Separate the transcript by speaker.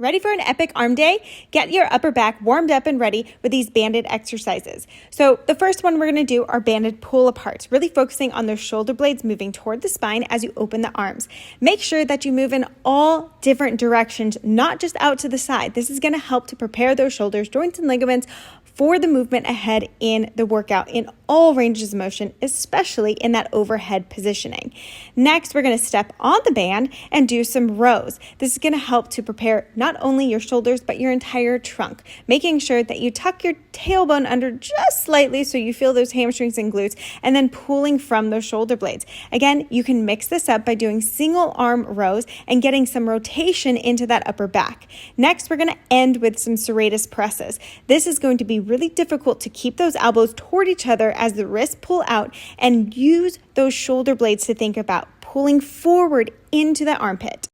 Speaker 1: Ready for an epic arm day? Get your upper back warmed up and ready with these banded exercises. So the first one we're going to do are banded pull aparts, really focusing on those shoulder blades moving toward the spine as you open the arms. Make sure that you move in all different directions, not just out to the side. This is going to help to prepare those shoulders, joints, and ligaments for the movement ahead in the workout in all ranges of motion, especially in that overhead positioning. Next, we're going to step on the band and do some rows. This is going to help to prepare not only your shoulders, but your entire trunk, making sure that you tuck your tailbone under just slightly so you feel those hamstrings and glutes, and then pulling from those shoulder blades. Again, you can mix this up by doing single arm rows and getting some rotation into that upper back. Next, we're going to end with some serratus presses. This is going to be really difficult to keep those elbows toward each other as the wrists pull out, and use those shoulder blades to think about pulling forward into the armpit.